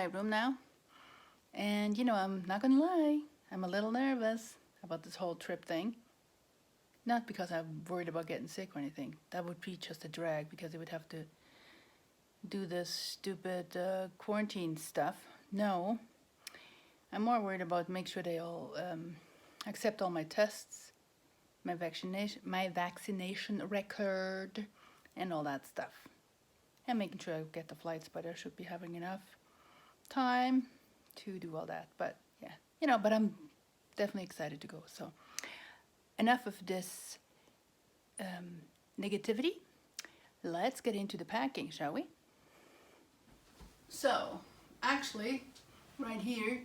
my room now, and I'm not gonna lie, I'm a little nervous about this whole trip thing. Not because I'm worried about getting sick or anything. That would be just a drag because I would have to do this stupid quarantine stuff. No, I'm more worried about make sure they all accept all my tests, my vaccination record, and all that stuff, and making sure I get the flights. But I should be having enough time to do all that. But yeah, but I'm definitely excited to go. So enough of this negativity. Let's get into the packing, shall we? So, actually, right here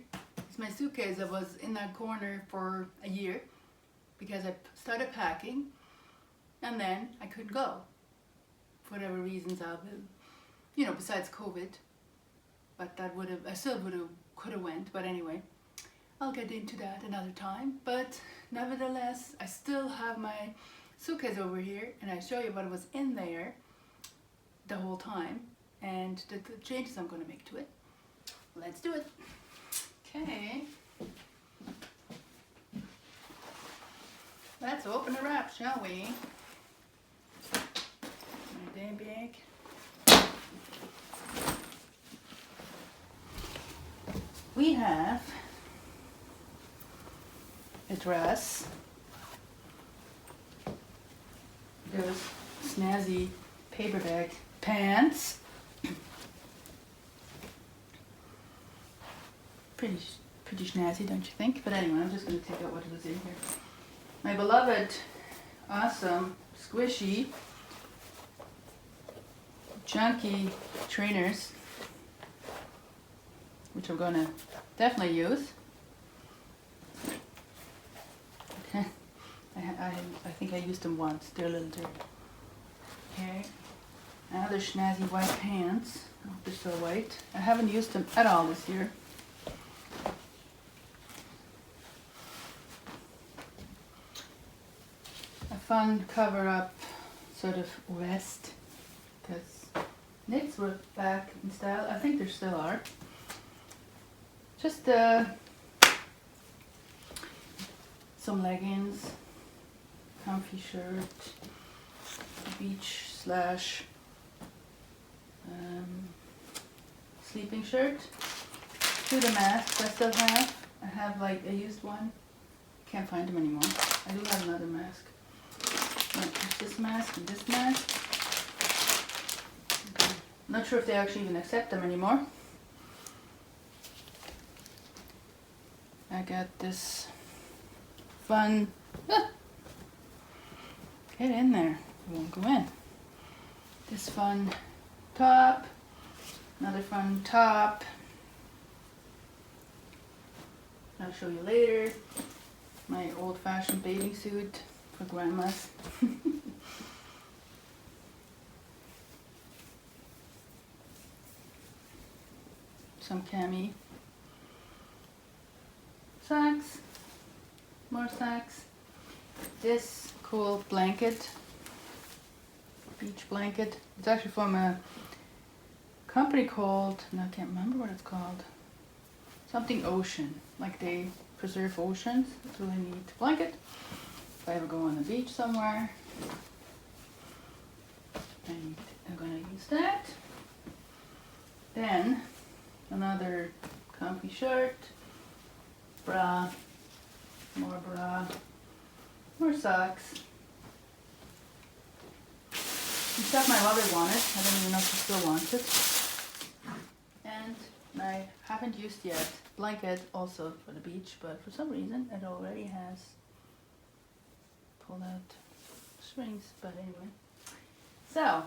is my suitcase that was in that corner for a year because I started packing and then I couldn't go for whatever reasons besides COVID. But I still could have went, but anyway, I'll get into that another time. But nevertheless, I still have my suitcase over here, and I show you what was in there the whole time and the changes I'm going to make to it. Let's do it. Okay. Let's open the wrap, shall we? My damn bag. We have a dress, those snazzy paper bag pants, pretty snazzy, don't you think? But anyway, I'm just going to take out what was in here. My beloved, awesome, squishy, chunky trainers, which I'm going to definitely use. Okay, I think I used them once. They're a little dirty. Okay, another snazzy white pants. I hope they're still white. I haven't used them at all this year. A fun cover-up sort of vest, because knits were back in style. I think there still are. Just some leggings, comfy shirt, beach / sleeping shirt. To the masks I still have. I have a used one. Can't find them anymore. I do have another mask. There's this mask and this mask. Okay. Not sure if they actually even accept them anymore. I got this fun, get in there, it won't go in. This fun top, another fun top. I'll show you later. My old-fashioned bathing suit for grandmas. Some cami. Socks, more socks. This cool blanket, beach blanket. It's actually from a company called, I can't remember what it's called. Something ocean, like they preserve oceans. It's a really neat blanket. If I ever go on the beach somewhere, I'm gonna use that. Then another comfy shirt. Bra, more socks. Some stuff my mother wanted. I don't even know if she still wants it. And I haven't used yet blanket also for the beach, but for some reason it already has pulled out strings. But anyway, so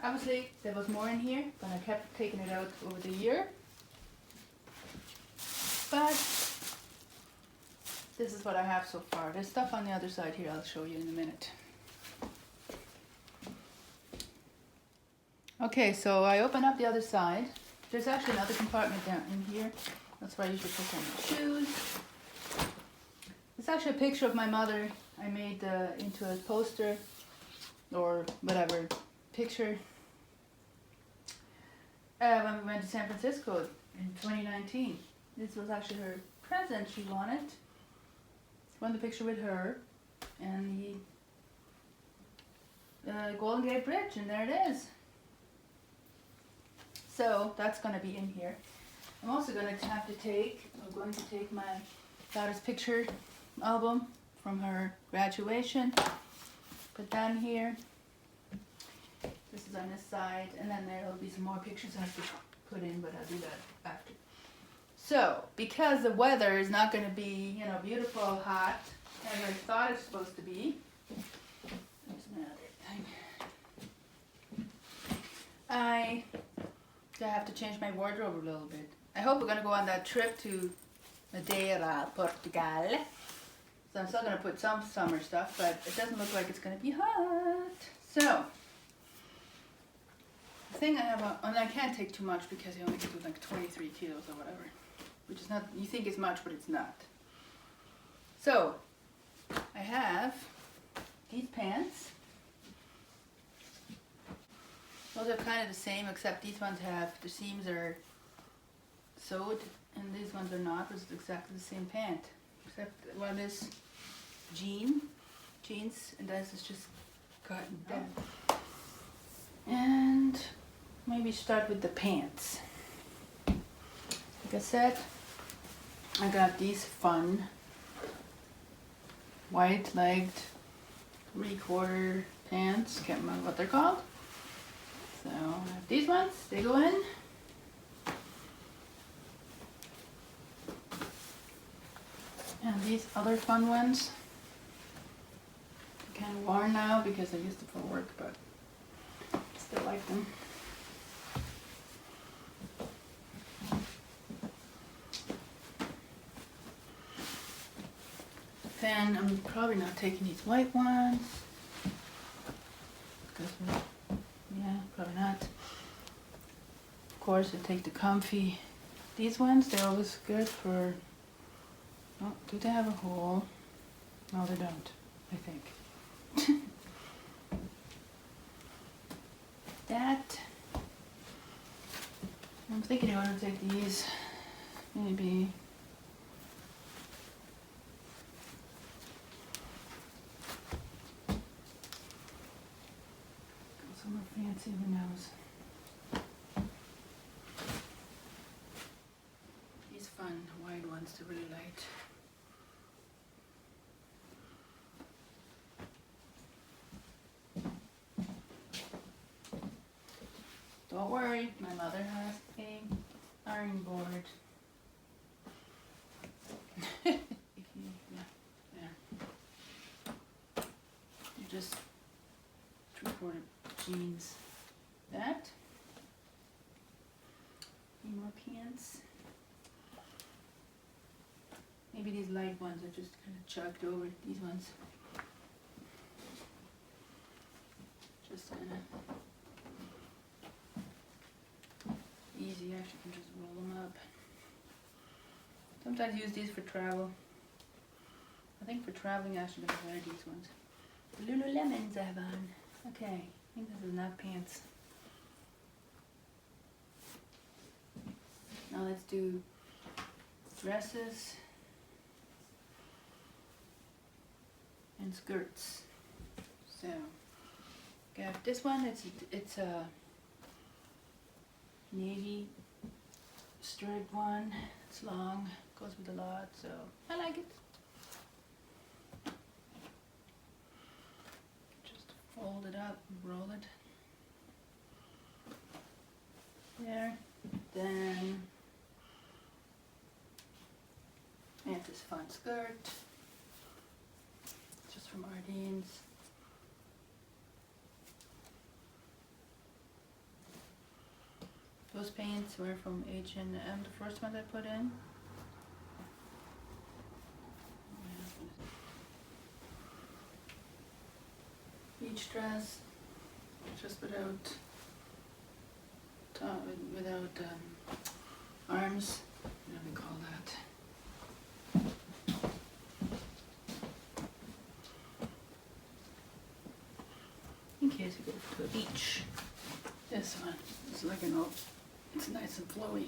obviously there was more in here, but I kept taking it out over the year. But this is what I have so far. There's stuff on the other side here I'll show you in a minute. Okay, so I open up the other side. There's actually another compartment down in here. That's where I usually put on my shoes. It's actually a picture of my mother I made into a poster or whatever picture. when we went to San Francisco in 2019. This was actually her present she wanted. One the picture with her and the Golden Gate Bridge, and there it is. So that's going to be in here. I'm also going to take my daughter's picture album from her graduation, put that in here. This is on this side, and then there will be some more pictures I have to put in, but I'll do that after. So, because the weather is not going to be, beautiful, hot, as I thought it's supposed to be, there's my other thing. I have to change my wardrobe a little bit. I hope we're going to go on that trip to Madeira, Portugal. So I'm still going to put some summer stuff, but it doesn't look like it's going to be hot. So, the thing I have on, and I can't take too much because you only can do like 23 kilos or whatever. Which is not, you think it's much, but it's not. So, I have these pants. Those are kind of the same, except these ones have, the seams are sewed, and these ones are not. This is exactly the same pant. Except one is jeans, and this is just cotton down. And maybe start with the pants. Like I said, I got these fun white-legged 3/4 pants. Can't remember what they're called. So I have these ones. They go in. And these other fun ones. They're kind of worn now because I used them for work, but I still like them. Then I'm probably not taking these white ones. Because, yeah, probably not. Of course, I take the comfy. These ones, they're always good for. Oh, do they have a hole? No, they don't, I think. That. I'm thinking I want to take these, maybe. Some more fancy, who knows. These fun wide ones to really light. Don't worry, my mother has a iron board. If you, yeah, there. You just 3/4 jeans. That. Need more pants. Maybe these light ones are just kind of chugged over. These ones. Just kind of easy. Actually, you can just roll them up. Sometimes use these for travel. I think for traveling, I actually gonna wear these ones. The Lululemons I have on. Okay, I think this is enough pants. Now let's do dresses and skirts. So, got this one. It's a navy striped one. It's long, goes with a lot, so I like it. Just fold it up, roll it there. Then I have this fun skirt, just from Ardene's. Those pants were from H&M, the first one I put in. Beach dress, just without arms. What do we call that? In case you go to a beach. This one is like an old It's nice and flowy.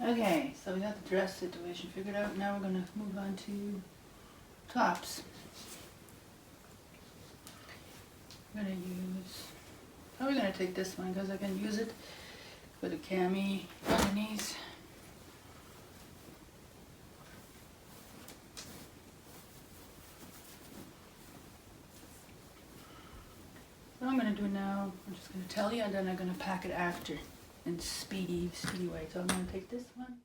Okay, so we got the dress situation figured out. Now we're going to move on to tops. I'm going to use, probably going to take this one because I can use it with a cami underneath. So what I'm going to do now, I'm just going to tell you and then I'm going to pack it after in speedy way. So I'm going to take this one.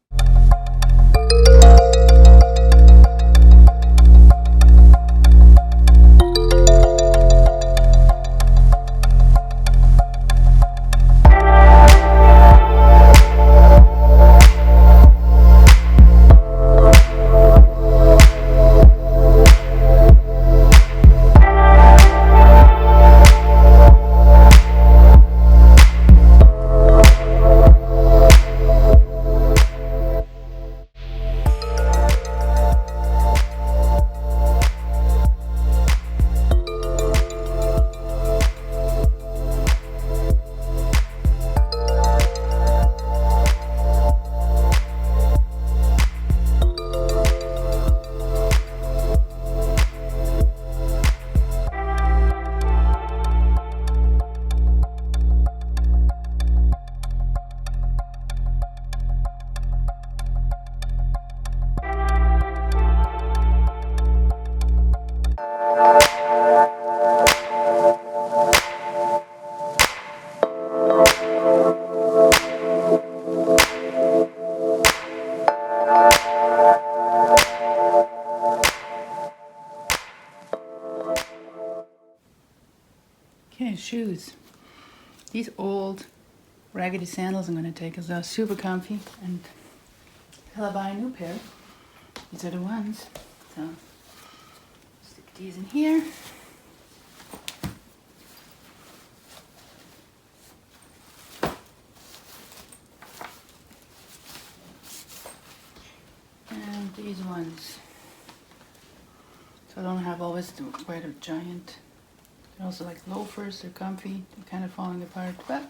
Okay, shoes. These old raggedy sandals I'm going to take because they're super comfy and till I buy a new pair. These are the ones. So stick these in here. And these ones. So I don't have always to wear the giant. They're also like loafers, they're comfy, they're kind of falling apart, but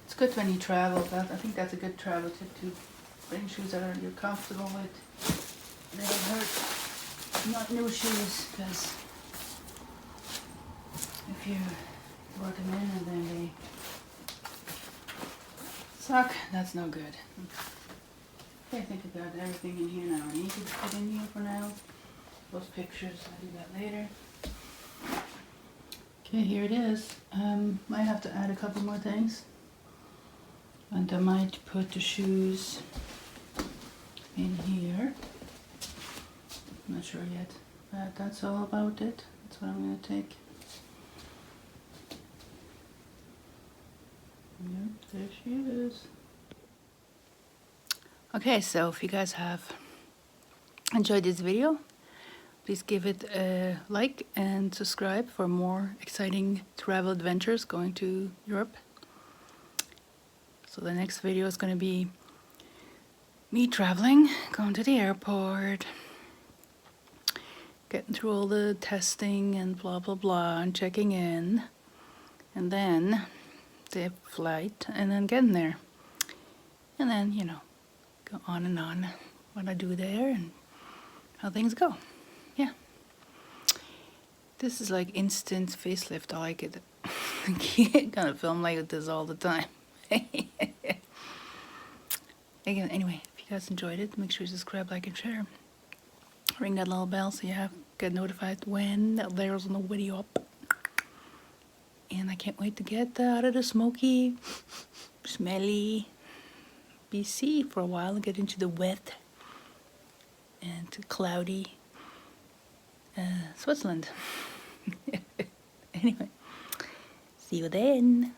it's good when you travel. I think that's a good travel tip to bring shoes that you're comfortable with. They don't hurt. Not new shoes, because if you brought them in and then they suck, that's no good. Okay, I think I got everything in here now. I need to put in here for now. Those pictures, I'll do that later. Okay, here it is. Might have to add a couple more things. And I might put the shoes in here. I'm not sure yet. But that's all about it. That's what I'm going to take. Yep, there she is. Okay, so if you guys have enjoyed this video, please give it a like and subscribe for more exciting travel adventures going to Europe. So the next video is going to be me traveling, going to the airport, getting through all the testing and blah blah blah and checking in, and then the flight, and then getting there, and then, you know, go on and on what I do there and how things go. Yeah. This is like instant facelift. I like it. I can't kind of film like this all the time. Again, anyway, if you guys enjoyed it, make sure you subscribe, like, and share. Ring that little bell so you get notified when there's no video up. And I can't wait to get out of the smoky, smelly BC for a while and get into the wet and cloudy Switzerland. Anyway, see you then.